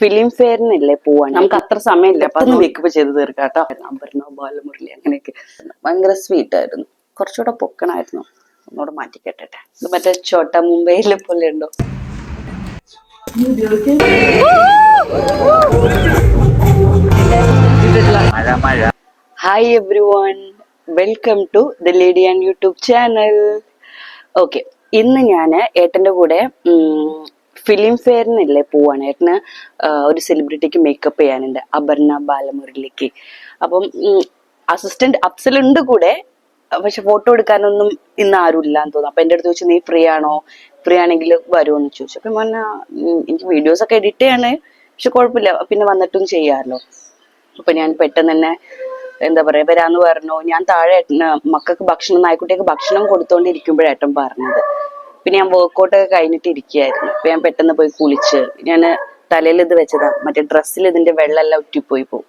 Film ഫെയറിനല്ലേ പോവാൻ നമുക്ക് അത്ര സമയമില്ല അപ്പൊ അതൊന്ന് മേക്കപ്പ് ചെയ്ത് തീർക്കാം കേട്ടോ. അപർണ ബാലമുരളി അങ്ങനെയൊക്കെ ഭയങ്കര സ്വീറ്റ് ആയിരുന്നു. കുറച്ചുകൂടെ പൊക്കണായിരുന്നു. ഒന്നുകൂടെ മാറ്റി കെട്ടട്ടെ. ഇത് മറ്റേ ചോട്ട മുംബൈയിലെ പോലെ ഉണ്ടോ? Hi everyone, welcome to the lady and YouTube channel. Okay, ഇന്ന് ഞാൻ ഏട്ടൻ്റെ കൂടെ ഫിലിം ഫെയറിനല്ലേ പോവാണ്. ഏട്ടന് ഒരു സെലിബ്രിറ്റിക്ക് മേക്കപ്പ് ചെയ്യാനുണ്ട്, അപർണ ബാലമുരളിക്ക്. അപ്പം അസിസ്റ്റന്റ് അഫ്സലുണ്ട് കൂടെ, പക്ഷെ ഫോട്ടോ എടുക്കാനൊന്നും ഇന്ന് ആരും ഇല്ലാന്ന് തോന്നുന്നു. അപ്പൊ എൻ്റെ അടുത്ത് ചോദിച്ചു, നീ ഫ്രീ ആണോ, ഫ്രീ ആണെങ്കിൽ വരുമോന്ന് ചോദിച്ചു. അപ്പൊ പറഞ്ഞ എനിക്ക് വീഡിയോസ് ഒക്കെ എഡിറ്റ് ചെയ്യാണ്, പക്ഷെ കുഴപ്പമില്ല, പിന്നെ വന്നിട്ടും ചെയ്യാമല്ലോ. അപ്പൊ ഞാൻ പെട്ടെന്ന് തന്നെ എന്താ പറയാ വരാന്ന് പറഞ്ഞു. ഞാൻ താഴെ മക്കൾക്ക് ഭക്ഷണം, നായ്ക്കുട്ടിയൊക്കെ ഭക്ഷണം കൊടുത്തോണ്ടിരിക്കുമ്പോഴേട്ടൻ പറഞ്ഞത്. പിന്നെ ഞാൻ വർക്കൗട്ട് ഒക്കെ കഴിഞ്ഞിട്ട് ഇരിക്കുകയായിരുന്നു. അപ്പൊ ഞാൻ പെട്ടെന്ന് പോയി കുളിച്ച്, ഞാൻ തലയിൽ ഇത് വെച്ചതാ, മറ്റേ ഡ്രസ്സിൽ ഇതിന്റെ വെള്ളമെല്ലാം ഉറ്റിപ്പോയി പോകും.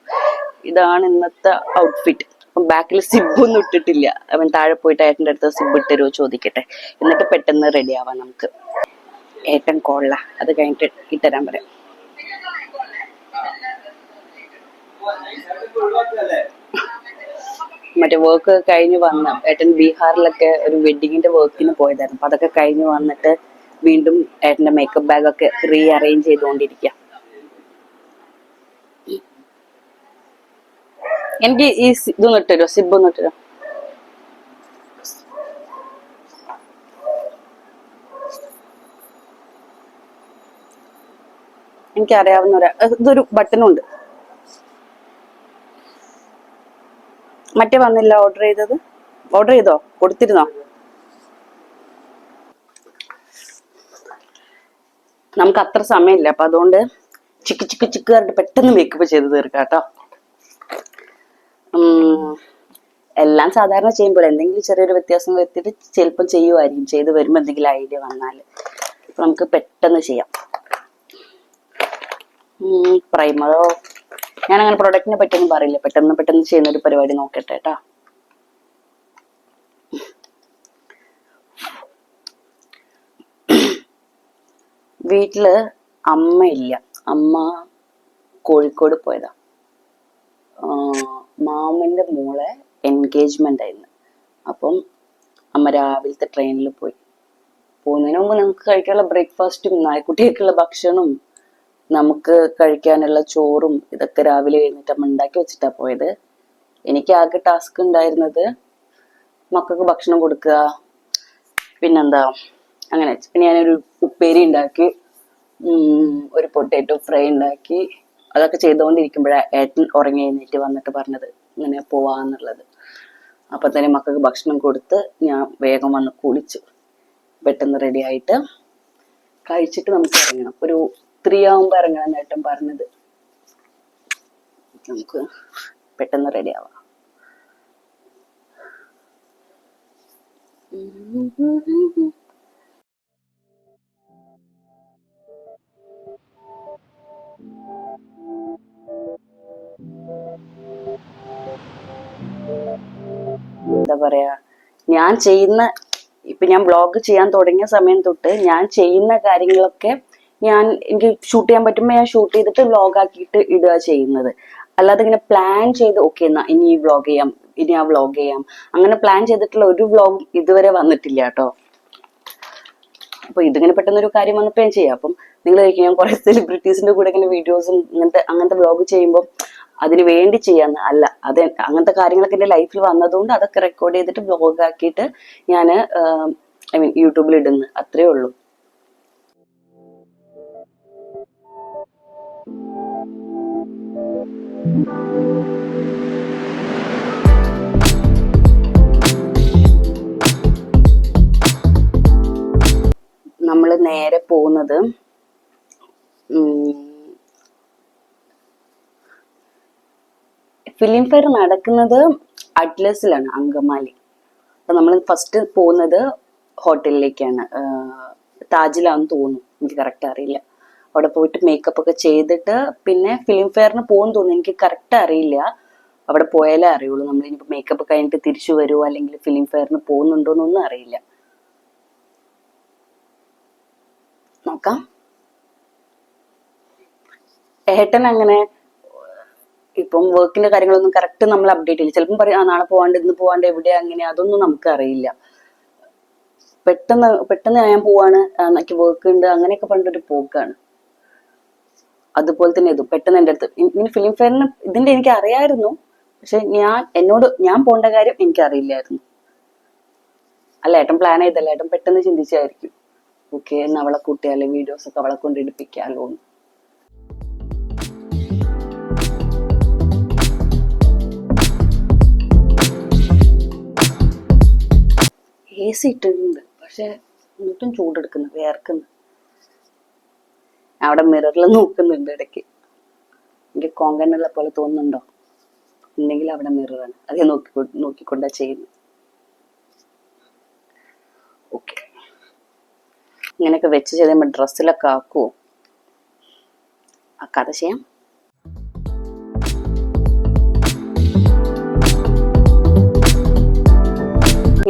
ഇതാണ് ഇന്നത്തെ ഔട്ട്ഫിറ്റ്. അപ്പം ബാക്കിൽ സിബൊന്നും ഇട്ടിട്ടില്ല. അവൻ താഴെ പോയിട്ട് ഏട്ടൻ്റെ അടുത്ത് സിബ് ഇട്ടരുമോ ചോദിക്കട്ടെ, എന്നിട്ട് പെട്ടെന്ന് റെഡി ആവാം നമുക്ക്. ഏട്ടൻ കോള, അത് കഴിഞ്ഞിട്ട് ഇട്ടരാൻ പറയാം. മറ്റേ വർക്ക് കഴിഞ്ഞ് വന്ന ഏട്ടൻ ബീഹാറിലൊക്കെ ഒരു വെഡിങ്ങിന്റെ വർക്കിന് പോയതായിരുന്നു. അപ്പൊ അതൊക്കെ കഴിഞ്ഞ് വന്നിട്ട് വീണ്ടും ഏട്ടന്റെ മേക്കപ്പ് ബാഗൊക്കെ റീ അറേഞ്ച് ചെയ്തുകൊണ്ടിരിക്കുക. എനിക്ക് ഈ ഇതൊന്നും ഇട്ടരോ, സിബൊന്നും ഇട്ടരോ? എനിക്കറിയാവുന്ന ഇതൊരു ബട്ടണുണ്ട്. മറ്റേ വന്നില്ല ഓർഡർ ചെയ്തത്? ഓർഡർ ചെയ്തോ, കൊടുത്തിരുന്നോ? നമുക്ക് അത്ര സമയമില്ല, അപ്പൊ അതുകൊണ്ട് ചിക്ക് ചിക്ക് ചിക്ക് പറഞ്ഞിട്ട് പെട്ടെന്ന് മേക്കപ്പ് ചെയ്ത് തീർക്കാം കേട്ടോ. എല്ലാം സാധാരണ ചെയ്യുമ്പോൾ എന്തെങ്കിലും ചെറിയൊരു വ്യത്യാസം വരുത്തിയിട്ട് ചിലപ്പോൾ ചെയ്യുമായിരിക്കും. ചെയ്ത് വരുമ്പോൾ എന്തെങ്കിലും ഐഡിയ വന്നാൽ അപ്പൊ നമുക്ക് പെട്ടെന്ന് ചെയ്യാം. പ്രൈമറോ, ഞാൻ അങ്ങനെ പ്രൊഡക്റ്റിനെ പറ്റിയൊന്നും പറയില്ല. പെട്ടെന്ന് ചെയ്യുന്ന ഒരു പരിപാടി നോക്കട്ടെ കേട്ടോ. വീട്ടില് അമ്മയില്ല, അമ്മ കോഴിക്കോട് പോയതാ. മാമന്റെ മോളെ എൻഗേജ്മെന്റ് ആയിരുന്നു. അപ്പം അമ്മ രാവിലത്തെ ട്രെയിനിൽ പോയി. പോകുന്നതിന് മുമ്പ് നമുക്ക് കഴിക്കാനുള്ള ബ്രേക്ക്ഫാസ്റ്റും നായ്ക്കുട്ടിയൊക്കെയുള്ള ഭക്ഷണവും നമുക്ക് കഴിക്കാനുള്ള ചോറും ഇതൊക്കെ രാവിലെ എഴുന്നേറ്റ് അമ്മ ഉണ്ടാക്കി വെച്ചിട്ടാ പോയത്. എനിക്ക് ആകെ ടാസ്ക് ഉണ്ടായിരുന്നത് മക്കൾക്ക് ഭക്ഷണം കൊടുക്കുക, പിന്നെന്താ അങ്ങനെ. പിന്നെ ഞാനൊരു ഉപ്പേരി ഉണ്ടാക്കി, ഒരു പൊട്ടാറ്റോ ഫ്രൈ ഉണ്ടാക്കി. അതൊക്കെ ചെയ്തുകൊണ്ടിരിക്കുമ്പോഴാണ് ഏട്ടൻ ഉറങ്ങി എഴുന്നേറ്റ് വന്നിട്ട് പറഞ്ഞത് ഇങ്ങനെ പോവാന്നുള്ളത്. അപ്പൊ തന്നെ മക്കൾക്ക് ഭക്ഷണം കൊടുത്ത് ഞാൻ വേഗം വന്ന് കുളിച്ചു, പെട്ടെന്ന് റെഡി ആയിട്ട് കഴിച്ചിട്ട് നമുക്ക് ഇറങ്ങണം. ഒരു 3 ആവുമ്പോ ഇറങ്ങണം ഏട്ടൻ പറഞ്ഞത്. നമുക്ക് പെട്ടെന്ന് റെഡി ആവാം. എന്താ പറയാ, ഞാൻ ചെയ്യുന്ന, ഇപ്പൊ ഞാൻ വ്ളോഗ് ചെയ്യാൻ തുടങ്ങിയ സമയം തൊട്ട് ഞാൻ ചെയ്യുന്ന കാര്യങ്ങളൊക്കെ എനിക്ക് ഷൂട്ട് ചെയ്യാൻ പറ്റുമ്പോ ഞാൻ ഷൂട്ട് ചെയ്തിട്ട് വ്ളോഗ് ആക്കിയിട്ട് ഇടുക ചെയ്യുന്നത്. അല്ലാതെ ഇങ്ങനെ പ്ലാൻ ചെയ്ത് ഓക്കെ എന്നാ ഇനി ഈ വ്ളോഗ് ചെയ്യാം, ഇനി ആ വ്ളോഗ് ചെയ്യാം, അങ്ങനെ പ്ലാൻ ചെയ്തിട്ടുള്ള ഒരു വ്ളോഗ് ഇതുവരെ വന്നിട്ടില്ല കേട്ടോ. അപ്പൊ ഇതിങ്ങനെ പെട്ടെന്നൊരു കാര്യം വന്നപ്പോ ഞാൻ ചെയ്യാം. അപ്പം നിങ്ങൾ കഴിക്കും ഞാൻ കുറെ സെലിബ്രിറ്റീസിന്റെ കൂടെ ഇങ്ങനെ വീഡിയോസും അങ്ങനത്തെ വ്ളോഗ് ചെയ്യുമ്പോൾ അതിന് വേണ്ടി ചെയ്യാന്ന് അല്ല. അത് അങ്ങനത്തെ കാര്യങ്ങളൊക്കെ എന്റെ ലൈഫിൽ വന്നതുകൊണ്ട് അതൊക്കെ റെക്കോർഡ് ചെയ്തിട്ട് വ്ളോഗ് ആക്കിയിട്ട് ഞാൻ യൂട്യൂബിൽ ഇടുന്നു, അത്രേ ഉള്ളൂ. നമ്മൾ നേരെ പോകുന്നത് ഫിലിം ഫെയർ നടക്കുന്നത് അറ്റ്ലസിലാണ്, അങ്കമാലി. അപ്പൊ നമ്മൾ ഫസ്റ്റ് പോകുന്നത് ഹോട്ടലിലേക്കാണ്, താജിലാന്ന് തോന്നുന്നു, എനിക്ക് കറക്റ്റ് അറിയില്ല. അവിടെ പോയിട്ട് മേക്കപ്പ് ഒക്കെ ചെയ്തിട്ട് പിന്നെ ഫിലിം ഫെയറിന് പോകുന്നു തോന്നുന്നു, എനിക്ക് കറക്റ്റ് അറിയില്ല. അവിടെ പോയാലേ അറിയുള്ളൂ. നമ്മൾ ഇനിയിപ്പോ മേക്കപ്പ് കഴിഞ്ഞിട്ട് തിരിച്ചു വരുമോ അല്ലെങ്കിൽ ഫിലിം ഫെയറിന് പോകുന്നുണ്ടോ എന്നൊന്നും അറിയില്ല. നോക്കാം. ഏട്ടൻ അങ്ങനെ ഇപ്പം വർക്കിന്റെ കാര്യങ്ങളൊന്നും കറക്റ്റ് നമ്മൾ അപ്ഡേറ്റ് ചെയ്യില്ല. ചിലപ്പം പറയും നാളെ പോവാണ്ട് ഇന്ന് പോവാണ്ട് എവിടെയാ അങ്ങനെ, അതൊന്നും നമുക്ക് അറിയില്ല. പെട്ടെന്ന് പെട്ടെന്ന് ഞാൻ പോവാണ്, എനിക്ക് വർക്ക് ഉണ്ട് അങ്ങനെയൊക്കെ പറഞ്ഞിട്ടൊരു പോക്കാണ്. അതുപോലെ തന്നെ ഇതും പെട്ടെന്ന് എൻ്റെ അടുത്ത് ഇങ്ങനെ ഫിലിം ഫെയറിന് ഇതിന്റെ എനിക്ക് അറിയായിരുന്നു, പക്ഷെ ഞാൻ പോണ്ട കാര്യം എനിക്ക് അറിയില്ലായിരുന്നു. അല്ല ഏട്ടൻ പ്ലാൻ ചെയ്തല്ല, ഏട്ടൻ പെട്ടെന്ന് ചിന്തിച്ചായിരിക്കും ഓക്കെ എന്ന് അവളെ കൂട്ടിയാലേ വീഡിയോസ് ഒക്കെ അവളെ കൊണ്ട് എടുപ്പിക്കാലോ. AC ഇട്ടിട്ടുണ്ട്, പക്ഷെ എന്നിട്ടും ചൂടെടുക്കുന്നു, വേർക്കുന്നു. അവിടെ മിററിൽ നോക്കുന്നുണ്ട് ഇടയ്ക്ക്, എനിക്ക് കോങ്കണ്ണുള്ള പോലെ തോന്നുന്നുണ്ടോ? ഉണ്ടെങ്കിൽ അവിടെ മിററാണ്, അതേ നോക്കിക്കൊണ്ടാ ചെയ്യുന്നു. ഓക്കെ, ഇങ്ങനെയൊക്കെ വെച്ച് ചെയ്യുമ്പോൾ ഡ്രസ്സിലൊക്കെ ആക്കുവോ? ആക്കാതെ ചെയ്യാം.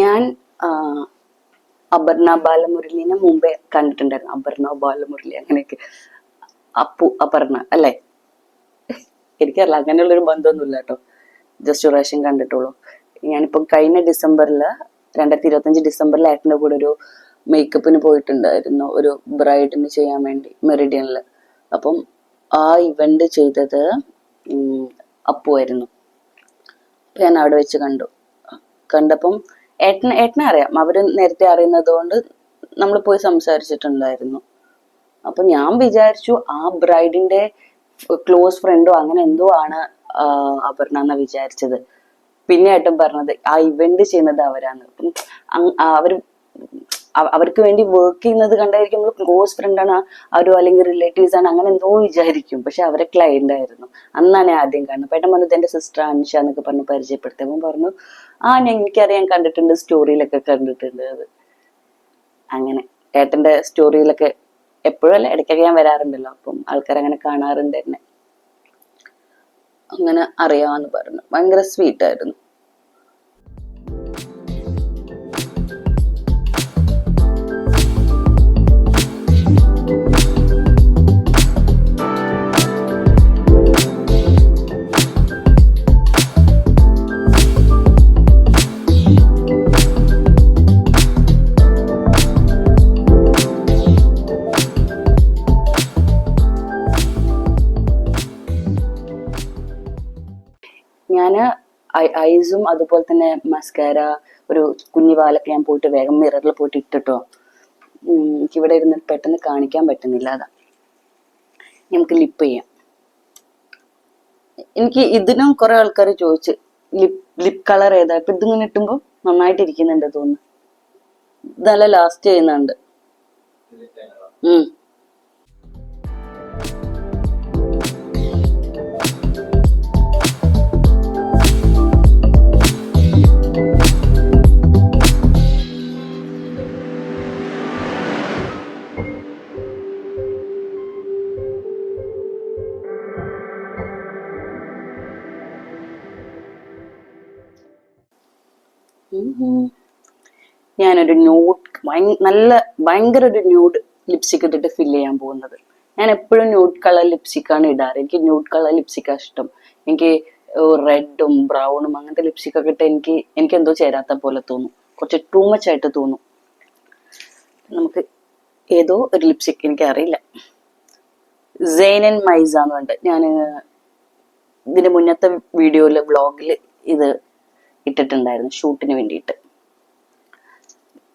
ഞാൻ അപർണ ബാലമുരളിനെ മുമ്പേ കണ്ടിട്ടുണ്ടായിരുന്നു. അപർണ ബാലമുരളി അങ്ങനെയൊക്കെ, അപർണ അല്ലേ, എനിക്കറിയില്ല, അങ്ങനെയുള്ളൊരു ബന്ധമൊന്നുമില്ല കേട്ടോ. ജസ്റ്റ് ഒരു പ്രാവശ്യം കണ്ടിട്ടുള്ളൂ. ഞാനിപ്പം കഴിഞ്ഞ ഡിസംബറില് 2025 ഡിസംബറിൽ ഏട്ടൻ്റെ കൂടെ ഒരു മേക്കപ്പിന് പോയിട്ടുണ്ടായിരുന്നു, ഒരു ബ്രൈഡിന് ചെയ്യാൻ വേണ്ടി മെറിഡിയനിൽ. അപ്പം ആ ഇവന്റ് ചെയ്തത് അപ്പുവായിരുന്നു. ഞാൻ അവിടെ വെച്ച് കണ്ടപ്പം ഏട്ടനെ അറിയാം, അവര് നേരത്തെ അറിയുന്നത് കൊണ്ട് നമ്മൾ പോയി സംസാരിച്ചിട്ടുണ്ടായിരുന്നു. അപ്പൊ ഞാൻ വിചാരിച്ചു ആ ബ്രൈഡിന്റെ ക്ലോസ് ഫ്രണ്ടോ അങ്ങനെ എന്തോ ആണ് അപർണ എന്നാ വിചാരിച്ചത്. പിന്നെ ഏട്ടൻ പറഞ്ഞത് ആ ഇവന്റ് ചെയ്യുന്നത് അവരാണ്. അവർക്ക് വേണ്ടി വർക്ക് ചെയ്യുന്നത് കണ്ടായിരിക്കും നമ്മൾ ക്ലോസ് ഫ്രണ്ടാണ് അവരോ അല്ലെങ്കിൽ റിലേറ്റീവ്സ് ആണ് അങ്ങനെ എന്തോ വിചാരിക്കും. പക്ഷെ അവരെ ക്ലയന്റ് ആയിരുന്നു. അന്നാണ് ഞാൻ ആദ്യം കാണുന്നത്. ഏട്ടൻ പറഞ്ഞത് എന്റെ സിസ്റ്റർ അൻഷ എന്നൊക്കെ പറഞ്ഞ് പരിചയപ്പെടുത്തിയപ്പോൾ പറഞ്ഞു എനിക്കറിയാൻ, കണ്ടിട്ടുണ്ട്, സ്റ്റോറിയിലൊക്കെ കണ്ടിട്ടുണ്ട് അത്. അങ്ങനെ ഏട്ടന്റെ സ്റ്റോറിയിലൊക്കെ എപ്പോഴും അല്ല, ഇടയ്ക്കൊക്കെ ഞാൻ വരാറുണ്ടല്ലോ, അപ്പം ആൾക്കാർ അങ്ങനെ കാണാറുണ്ട് എന്നെ. അങ്ങനെ അറിയാമെന്ന് പറഞ്ഞു. ഭയങ്കര സ്വീറ്റ് ആയിരുന്നു. ഞാന് ഐസും അതുപോലെ തന്നെ മസ്കാര, ഒരു കുഞ്ഞു പാലൊക്കെ ഞാൻ പോയിട്ട് വേഗം മിററിൽ പോയിട്ട് ഇട്ടിട്ടോ. എനിക്കിവിടെ ഇരുന്ന് പെട്ടെന്ന് കാണിക്കാൻ പറ്റുന്നില്ല, അതാ. നമുക്ക് ലിപ്പ് ചെയ്യാം. എനിക്ക് ഇതിനും കുറെ ആൾക്കാർ ചോദിച്ചു ലിപ് കളർ ഏതാ. ഇപ്പൊ ഇതിങ്ങനെ ഇട്ടുമ്പോ നന്നായിട്ടിരിക്കുന്നുണ്ട് തോന്നുന്നു. ഇത് നല്ല ലാസ്റ്റ് ചെയ്യുന്നുണ്ട്. ഞാനൊരു ഭയങ്കര ഒരു ന്യൂഡ് ലിപ്സ്റ്റിക് ഇട്ടിട്ട് ഫില്ല് ചെയ്യാൻ പോകുന്നത്. ഞാൻ എപ്പോഴും ന്യൂഡ് കളർ ലിപ്സ്റ്റിക്കാണ് ഇടാറ്. എനിക്ക് ന്യൂഡ് കളർ ലിപ്സ്റ്റിക്കാണ് ഇഷ്ടം. എനിക്ക് റെഡും ബ്രൗണും അങ്ങനത്തെ ലിപ്സ്റ്റിക് ഒക്കെ ഇട്ട് എനിക്ക് എന്തോ ചേരാത്ത പോലെ തോന്നും, കുറച്ച് ടൂ മച്ച് ആയിട്ട് തോന്നും. നമുക്ക് ഏതോ ഒരു ലിപ്സ്റ്റിക്, എനിക്കറിയില്ല, സെയ്നൻ മൈസ എന്ന് പറഞ്ഞിട്ട്, ഞാൻ ഇതിന്റെ മുന്നത്തെ വീഡിയോയില് വ്ളോഗില് ഇത് ഇട്ടിട്ടുണ്ടായിരുന്നു ഷൂട്ടിന് വേണ്ടിയിട്ട്.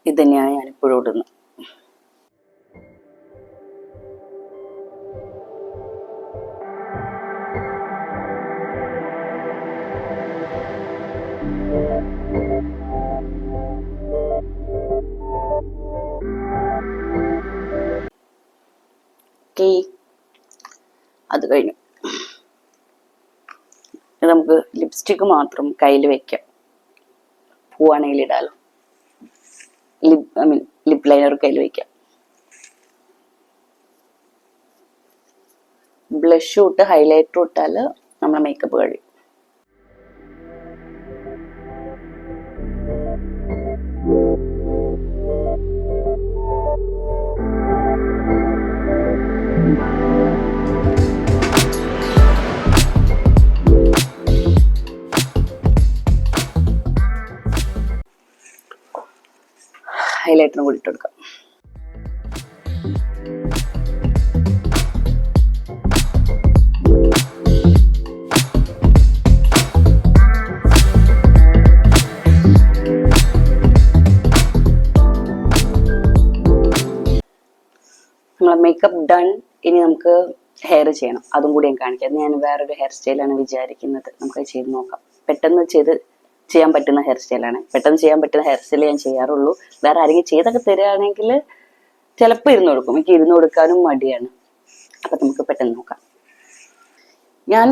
ഇത് തന്നെയാണ് ഞാനിപ്പോഴും ഇടുന്നത്. അത് കഴിഞ്ഞു. നമുക്ക് ലിപ്സ്റ്റിക്ക് മാത്രം കയ്യിൽ വെക്കാം, പൂവാണെങ്കിൽ ഇടാലോ. ലിപ് ലൈനർ കയ്യിൽ വെക്കാം. ബ്ലഷ് ഇട്ട് ഹൈലൈറ്റർ ഇട്ടാല് നമ്മളെ മേക്കപ്പ് കഴിയും. അതിലേട്ടനും കൂടി ഇട്ട് കൊടുക്കാം. നമ്മളെ മേക്കപ്പ് ഡൺ. ഇനി നമുക്ക് ഹെയർ ചെയ്യണം, അതും കൂടി ഞാൻ കാണിക്കാം. ഞാൻ വേറൊരു ഹെയർ സ്റ്റൈലാണ് വിചാരിക്കുന്നത്, നമുക്ക് ചെയ്ത് നോക്കാം. പെട്ടെന്ന് ചെയ്യാൻ പറ്റുന്ന ഹെയർ സ്റ്റൈലാണ്. പെട്ടെന്ന് ചെയ്യാൻ പറ്റുന്ന ഹെയർ സ്റ്റൈൽ ഞാൻ ചെയ്യാറുള്ളൂ. വേറെ ആരെങ്കിലും ചെയ്തൊക്കെ തരികയാണെങ്കിൽ ചിലപ്പോൾ ഇരുന്ന് കൊടുക്കും. എനിക്ക് ഇരുന്ന് കൊടുക്കാനും മടിയാണ്. അപ്പൊ നമുക്ക് പെട്ടെന്ന് നോക്കാം. ഞാൻ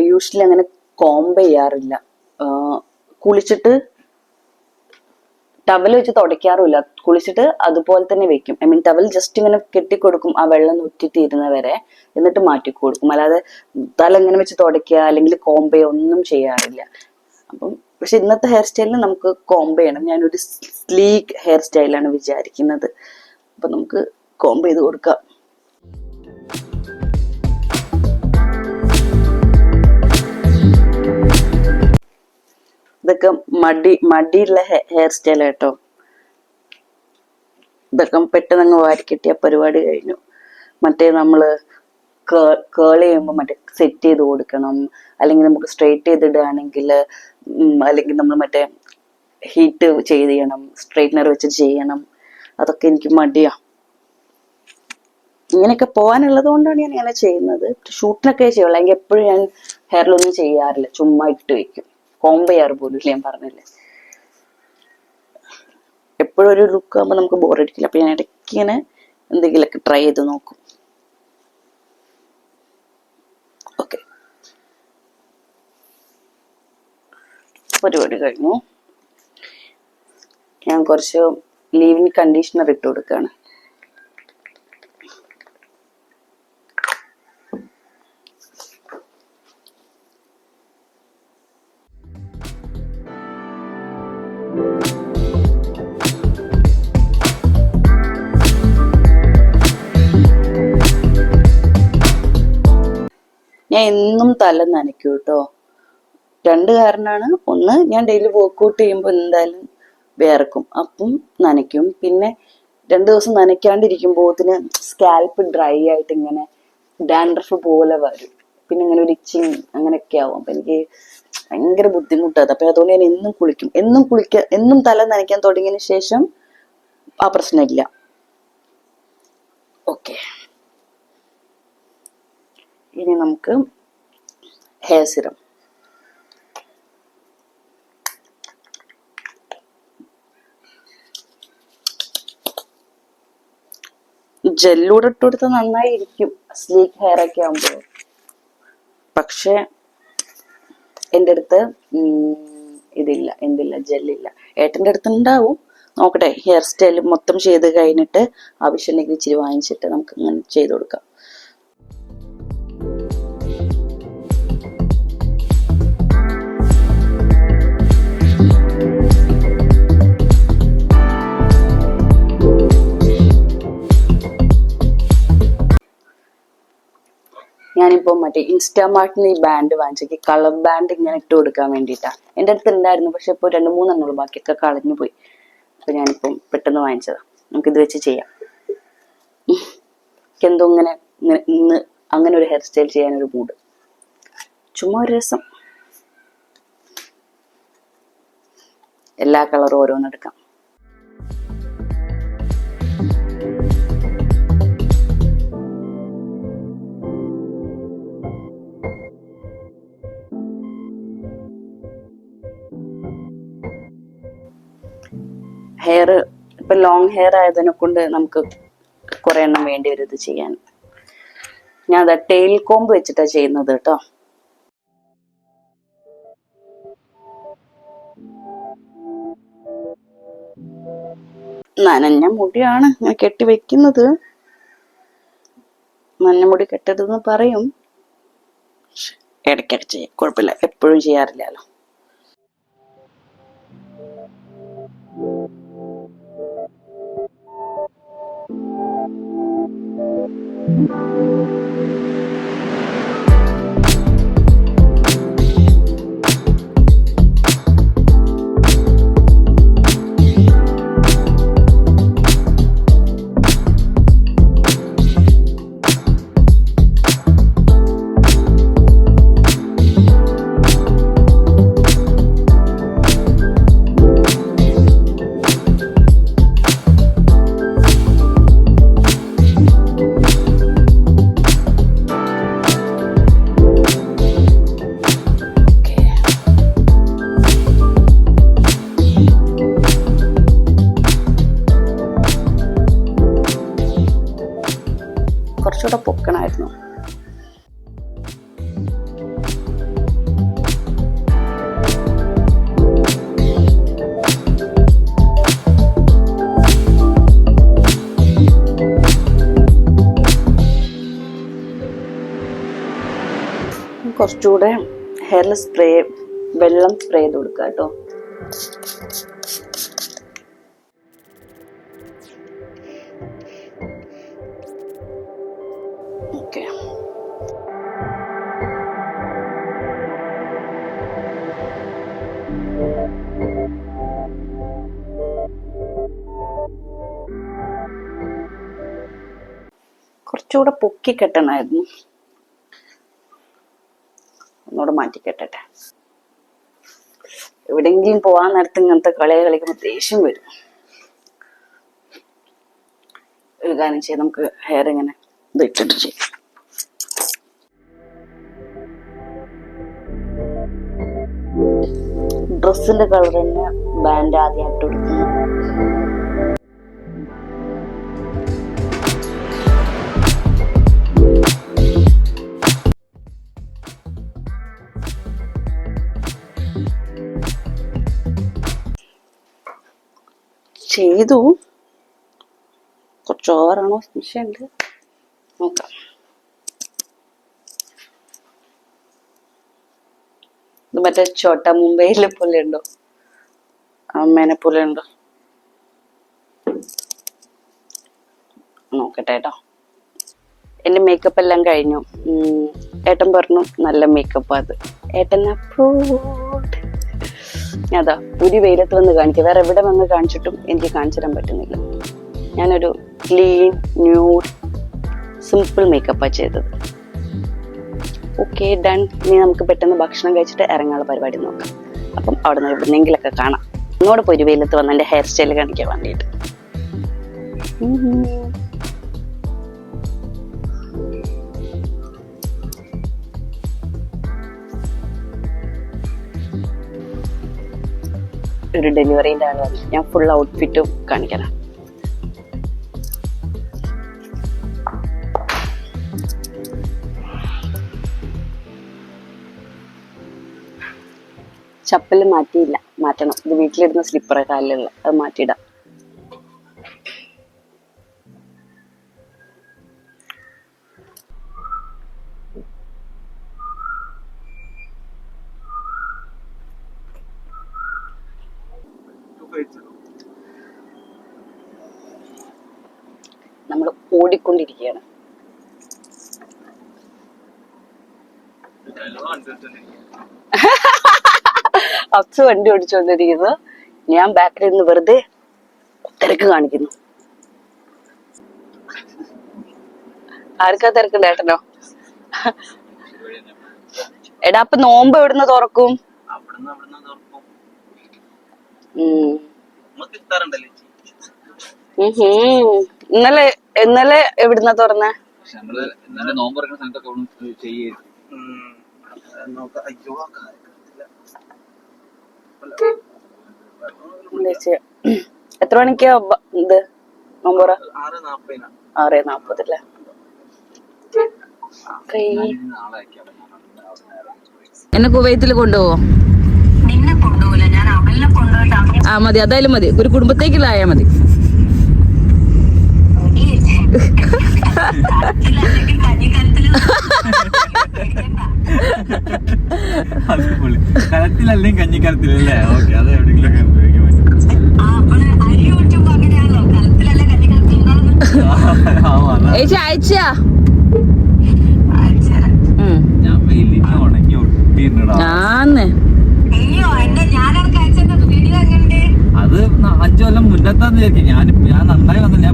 യൂഷ്വലി അങ്ങനെ കോംബ് ചെയ്യാറില്ല. കുളിച്ചിട്ട് ടവൽ വെച്ച് തുടയ്ക്കാറുമില്ല. കുളിച്ചിട്ട് അതുപോലെ തന്നെ വെക്കും. ഐ മീൻ ടവൽ ജസ്റ്റ് ഇങ്ങനെ കെട്ടിക്കൊടുക്കും, ആ വെള്ളം നുറ്റിട്ടിരുന്ന വരെ, എന്നിട്ട് മാറ്റി കൊടുക്കും. അല്ലാതെ തല ഇങ്ങനെ വെച്ച് തുടയ്ക്കുക അല്ലെങ്കിൽ കോംബ് ഒന്നും ചെയ്യാറില്ല. അപ്പം പക്ഷെ ഇന്നത്തെ ഹെയർ സ്റ്റൈലിന് നമുക്ക് കോംബ് ചെയ്യണം. ഞാനൊരു സ്ലീക്ക് ഹെയർ സ്റ്റൈലാണ് വിചാരിക്കുന്നത്. അപ്പൊ നമുക്ക് കോംബ് ചെയ്ത് കൊടുക്കാം. ഇതൊക്കെ മടിയുള്ള ഹെയർ സ്റ്റൈൽ കേട്ടോ. ഇതൊക്കെ പെട്ടെന്ന് അങ്ങ് വാരിക്കെട്ടിയ പരിപാടി കഴിഞ്ഞു. മറ്റേ നമ്മള് കേൾ ചെയ്യുമ്പോൾ മറ്റേ സെറ്റ് ചെയ്ത് കൊടുക്കണം, അല്ലെങ്കിൽ നമുക്ക് സ്ട്രെയിറ്റ് ചെയ്തിടുകയാണെങ്കിൽ, അല്ലെങ്കിൽ നമ്മൾ മറ്റേ ഹീറ്റ് ചെയ്യണം, സ്ട്രെയിറ്റ്നർ വെച്ച് ചെയ്യണം. അതൊക്കെ എനിക്ക് മടിയാ. ഇങ്ങനെയൊക്കെ പോകാനുള്ളത് കൊണ്ടാണ് ഞാൻ ഇങ്ങനെ ചെയ്യുന്നത്. ഷൂട്ടിനൊക്കെ ചെയ്യുള്ളൂ. അല്ലെങ്കിൽ എപ്പോഴും ഞാൻ ഹെയറിലൊന്നും ചെയ്യാറില്ല, ചുമ്മാ ഇട്ട് വെക്കും. കോംബ് ചെയ്യാറ് പോലും ഇല്ല, ഞാൻ പറഞ്ഞില്ലേ. എപ്പോഴും ഒരു ലുക്ക് ആകുമ്പോൾ നമുക്ക് ബോറടിക്കില്ല. അപ്പൊ ഞാൻ ഇടയ്ക്ക് ഇങ്ങനെ എന്തെങ്കിലുമൊക്കെ ട്രൈ ചെയ്ത് നോക്കും. ഓക്കെ, പരിപാടി കഴിഞ്ഞു. ഞാൻ കുറച്ച് ലീവിങ് കണ്ടീഷണർ ഇട്ട് കൊടുക്കുകയാണ്. ഞാൻ എന്നും തല നനയ്ക്കും കേട്ടോ. രണ്ട് കാരണമാണ്. ഒന്ന്, ഞാൻ ഡെയിലി വർക്ക്ഔട്ട് ചെയ്യുമ്പോൾ എന്തായാലും വിയർക്കും, അപ്പം നനയ്ക്കും. പിന്നെ 2 ദിവസം നനയ്ക്കാണ്ടിരിക്കുമ്പോത്തിന് സ്കാൽപ്പ് ഡ്രൈ ആയിട്ട് ഇങ്ങനെ ഡാൻഡ്രഫ് പോലെ വരും. പിന്നെ ഇങ്ങനെ ഒരു ഇച്ചിങ് അങ്ങനെയൊക്കെ ആവും. അപ്പൊ എനിക്ക് ഭയങ്കര ബുദ്ധിമുട്ടാണ്. അപ്പൊ അതുകൊണ്ട് ഞാൻ എന്നും കുളിക്കും. എന്നും തല നനയ്ക്കാൻ തുടങ്ങിയതിന് ശേഷം ആ പ്രശ്നമില്ല. ഓക്കെ, ഇനി നമുക്ക് ഹെയർ സിറം. ജെല്ലൂടെ ഇട്ട് കൊടുത്താൽ നന്നായിരിക്കും സ്ലീക്ക് ഹെയർ ഒക്കെ ആകുമ്പോൾ. പക്ഷെ എൻ്റെ അടുത്ത് എന്തില്ല, ജെല്ലില്ല. ഏട്ടൻ്റെ അടുത്ത് ഉണ്ടാവും. നോക്കട്ടെ, ഹെയർ സ്റ്റൈൽ മൊത്തം ചെയ്ത് കഴിഞ്ഞിട്ട് ആവശ്യമുണ്ടെങ്കിൽ ഇച്ചിരി വാങ്ങിച്ചിട്ട് നമുക്ക് ഇങ്ങനെ ചെയ്ത് കൊടുക്കാം. ഞാനിപ്പോ മറ്റേ ഇൻസ്റ്റാമാർട്ടിന് ഈ ബാൻഡ് വാങ്ങിച്ചേക്ക്, കളർ ബാൻഡ് ഇങ്ങനെ ഇട്ട് കൊടുക്കാൻ വേണ്ടിയിട്ടാ. എൻ്റെ അടുത്ത് ഉണ്ടായിരുന്നു, പക്ഷെ ഇപ്പോൾ 2-3 എണ്ണുള്ളൂ, ബാക്കിയൊക്കെ കളഞ്ഞു പോയി. അപ്പൊ ഞാനിപ്പം പെട്ടെന്ന് വാങ്ങിച്ചതാ. നമുക്കിത് വെച്ച് ചെയ്യാം. എന്തോ ഇന്ന് അങ്ങനെ ഒരു ഹെയർ സ്റ്റൈൽ ചെയ്യാനൊരു മൂഡ്, ചുമ്മാ ഒരു രസം. എല്ലാ കളറും ഓരോന്നെടുക്കാം. ഹെയർ ഇപ്പൊ ലോങ് ഹെയർ ആയതിനെ കൊണ്ട് നമുക്ക് കുറെ എണ്ണം വേണ്ടി വരും ഇത് ചെയ്യാൻ. ഞാൻ അതാ ടെയിൽ കോംബ് വെച്ചിട്ടാ ചെയ്യുന്നത് കേട്ടോ. നനഞ്ഞ മുടിയാണ് ഞാൻ കെട്ടി വെക്കുന്നത്. നനഞ്ഞ മുടി കെട്ടരുതെന്ന് പറയും, ഇടയ്ക്കൊക്കെ ചെയ്യാം, കുഴപ്പമില്ല. എപ്പോഴും ചെയ്യാറില്ലല്ലോ. കുറച്ചുകൂടെ ഹെയറിൽ വെള്ളം സ്പ്രേ ചെയ്ത് കൊടുക്കുക കേട്ടോ. ഓക്കെ, കുറച്ചുകൂടെ പൊക്കി കെട്ടണമായിരുന്നു. ഒന്നുകൂടെ മാറ്റി കെട്ടട്ടെ. എവിടെയെങ്കിലും പോകാൻ നേരത്ത് ഇങ്ങനത്തെ കളിക്കുമ്പോൾ ദേഷ്യം വരും. ഒരു കാര്യം ചെയ്യാം, നമുക്ക് ഹെയർ ഇങ്ങനെ ഇട്ടിട്ട് ചെയ്യാം. ഡ്രസ്സിന്റെ കളർ തന്നെ ബാൻഡ് ആദ്യമായിട്ട് കൊടുക്കുന്നു. ചെയ്തു, കുറച്ച് ഓവറാണോ സംശയമുണ്ട്, നോക്കാം. ഇത് മറ്റേ ചോട്ട മുംബൈയിലെ പോലെ ഉണ്ടോ, അമ്മേനെ പോലെ ഉണ്ടോ നോക്കട്ടെ കേട്ടോ. എന്റെ മേക്കപ്പ് എല്ലാം കഴിഞ്ഞു. ഏട്ടൻ പറഞ്ഞു നല്ല മേക്കപ്പ് അത്. ഏട്ടൻ അപ്രൂവ്ഡ്. അതാ ഒരു വെയിലത്ത് വന്ന് കാണിക്കുക. വേറെ എവിടെ വന്ന് കാണിച്ചിട്ടും എനിക്ക് കാണിച്ചു തരാൻ പറ്റുന്നില്ല. ഞാനൊരു ക്ലീൻ ന്യൂഡ് സിമ്പിൾ മേക്കപ്പാണ് ചെയ്തത്. Okay, done. ഇനി നമുക്ക് പെട്ടെന്ന് ഭക്ഷണം കഴിച്ചിട്ട് ഇറങ്ങാനുള്ള പരിപാടി നോക്കാം. അപ്പം അവിടെ നിന്ന് എവിടെന്നെങ്കിലൊക്കെ കാണാം. ഒന്നുകൂടെ പോയി ഒരു വെയിലത്ത് വന്ന് എൻ്റെ ഹെയർ സ്റ്റൈൽ കാണിക്കാൻ വേണ്ടിയിട്ട്. ഒരു ഡെലിവറിൻ്റെ ആൾ വന്നു. ഞാൻ ഫുൾ ഔട്ട്ഫിറ്റും കാണിക്കണം. ചപ്പല് മാറ്റിയില്ല, മാറ്റണം. ഇത് വീട്ടിലിടുന്ന സ്ലിപ്പർ കാലിലുള്ള, അത് മാറ്റിയിടാം. നമ്മൾ ഓടിക്കൊണ്ടിരിക്കുകയാണ്. അപ്സ് വണ്ടി ഓടിച്ചുകൊണ്ടിരിക്കുന്നു, ഞാൻ ബാക്കിൽ നിന്ന് വെറുതെ തിരക്ക് കാണിക്കുന്നു. ആർക്കാ തിരക്കുണ്ട്? ഏട്ടനോ? എടാ, അപ്പൊ നോമ്പ് എവിടുന്ന് തുറക്കും? ഇന്നലെ എവിടുന്നാ തുറന്നേ? എത്ര മണിക്കാ ഇത് നോമ്പുറ? 6:40. എന്നെ കുവൈത്തിൽ കൊണ്ടുപോവോ? ആ മതി, അതായാലും മതി. ഒരു കുടുംബത്തേക്കുള്ള ആയാ മതി. കലത്തിലല്ലെങ്കിൽ കഞ്ഞിക്കലത്തിലല്ലേ? ഓക്കെ, അത് എവിടെയെങ്കിലും അയച്ചാ ഞാൻ വെയിലിന് ഉണങ്ങി ഒട്ടിണ്ടാ. അത് 5 കൊല്ലം മുന്നത്താന്ന് വിചാരിക്കും. ഞാൻ നന്നായി വന്നില്ല. ഞാൻ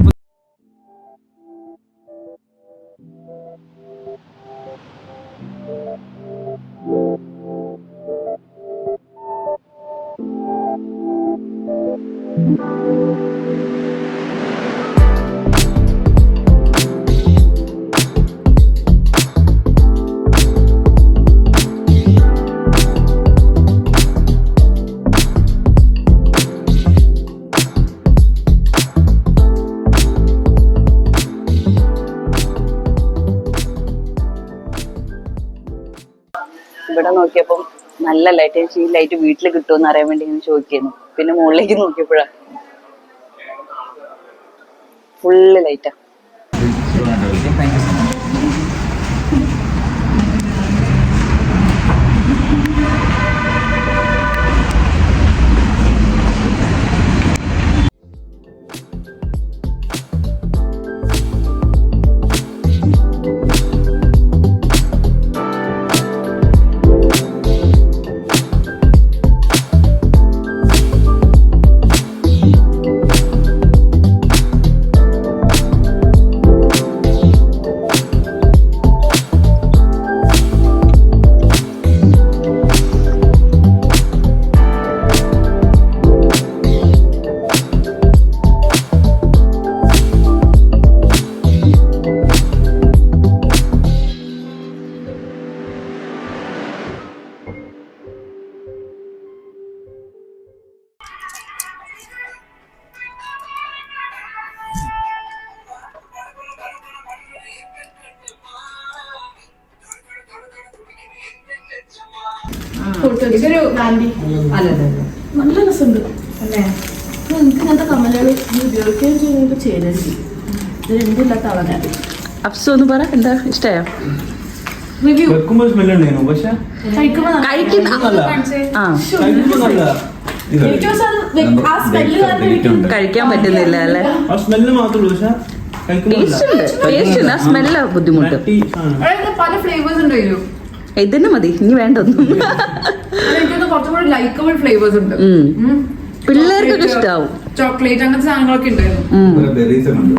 ഇവിടെ നോക്കിയപ്പം നല്ല ലൈറ്റ്. ഈ ലൈറ്റ് വീട്ടിൽ കിട്ടുമെന്ന് അറിയാൻ വേണ്ടി ഇങ്ങനെ ചോദിക്കുന്നു. പിന്നെ മുകളിലേക്ക് നോക്കിയപ്പോഴാ ഫുള്ള് ലൈറ്റാ. ഇതൊരു ഗാന്ധി നല്ല രസമുണ്ട് അല്ലേ? എനിക്ക് ഇങ്ങനത്തെ കമ്മലുകൾ ഉപയോഗിക്കുകയും ചെയ്യുന്നത് ചെയ്തത് ഇത് എന്തില്ലാത്ത ആളാണ്. അപ്സു ഒന്ന് പറ, എന്താ ഇഷ്ടമായോ? റിവ്യൂ വെക്കുമ്പോൾ സ്മെല്ല് ഉണ്ടായിരുന്നു പക്ഷെ കഴിക്കുമ്പോൾ ആ സ്മെല്ല് കാരണം എനിക്ക് കഴിക്കാൻ പറ്റുന്നില്ല അല്ലേ? ആ സ്മെല്ല് മാത്രമേ ഉള്ളൂ പക്ഷെ ടേസ്റ്റ് ഉണ്ട്, ആ സ്മെല്ല് ബുദ്ധിമുട്ട്. പല ഫ്ലേവേഴ്സ് ഉണ്ടായിരുന്നു. ഇതിന് മതി, ഇനി വേണ്ടൊന്നും. എനിക്കത് കുറച്ചും കൂടി ലൈക്കബിൾ ഫ്ലേവേഴ്സ് ഉണ്ട്. പിള്ളേർക്കൊക്കെ ഇഷ്ടാവും. ചോക്ലേറ്റ് അങ്ങനത്തെ സാധനങ്ങളൊക്കെ ഉണ്ടായിരുന്നു. ബെറീസ് ഒക്കെ ഉണ്ട്.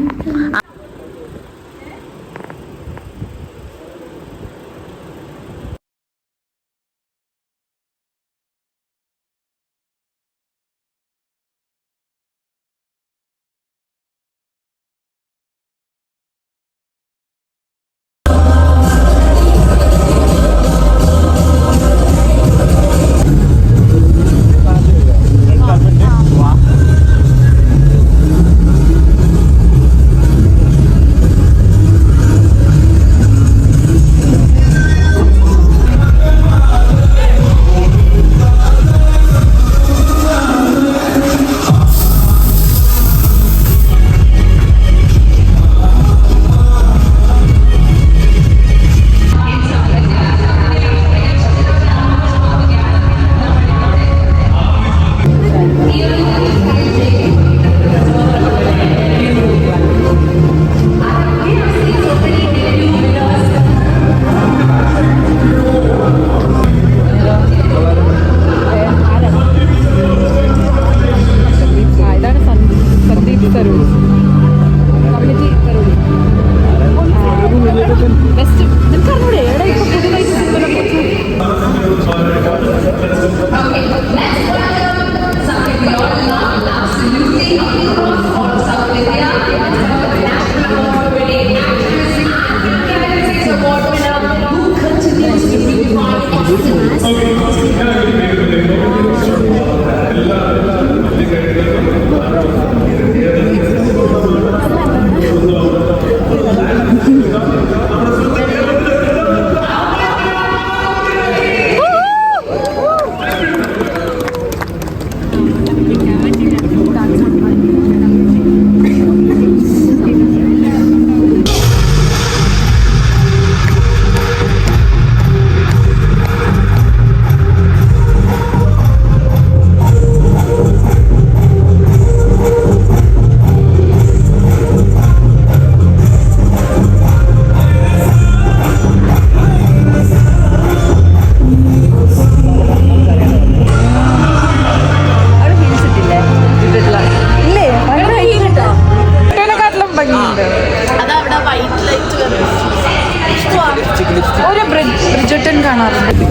ഒരു ബ്രിഡ്ജറ്റൻ കാണാറുണ്ട്.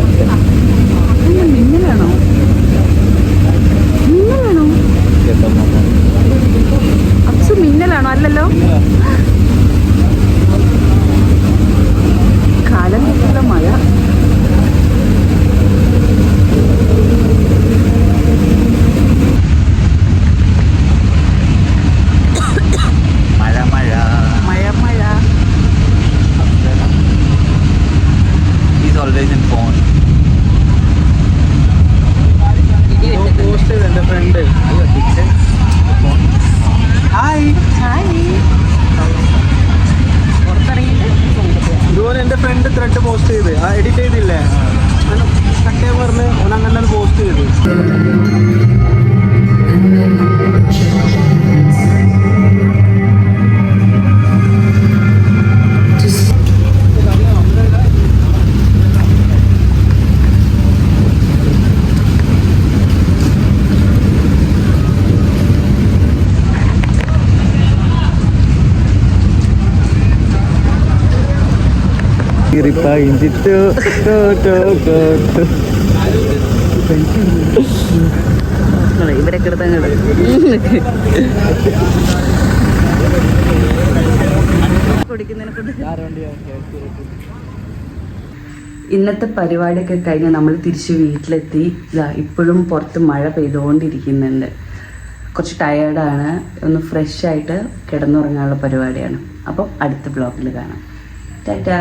മിന്നലാണോ? മിന്നലാണോ? അപ്സു മിന്നലാണോ? അല്ലല്ലോ. കാലം തെറ്റിയുള്ള മഴ. Always in phone. ഇതുപോലെ എന്റെ ഫ്രണ്ട് ത്രെഡ് പോസ്റ്റ് ചെയ്ത് എഡിറ്റ് ചെയ്തില്ലേ, കട്ടേ പറഞ്ഞ് ഓനങ്ങനെ പോസ്റ്റ് ചെയ്ത്. ഇവരൊക്കെ എടുത്തങ്ങട് ഇന്നത്തെ പരിപാടിയൊക്കെ കഴിഞ്ഞ് നമ്മൾ തിരിച്ച് വീട്ടിലെത്തി. ഇപ്പോഴും പുറത്ത് മഴ പെയ്തുകൊണ്ടിരിക്കുന്നുണ്ട്. കുറച്ച് ടയേർഡാണ്. ഒന്ന് ഫ്രഷ് ആയിട്ട് കിടന്നുറങ്ങാനുള്ള പരിപാടിയാണ്. അപ്പം അടുത്ത ബ്ലോഗിൽ കാണാം. ടാറ്റാ.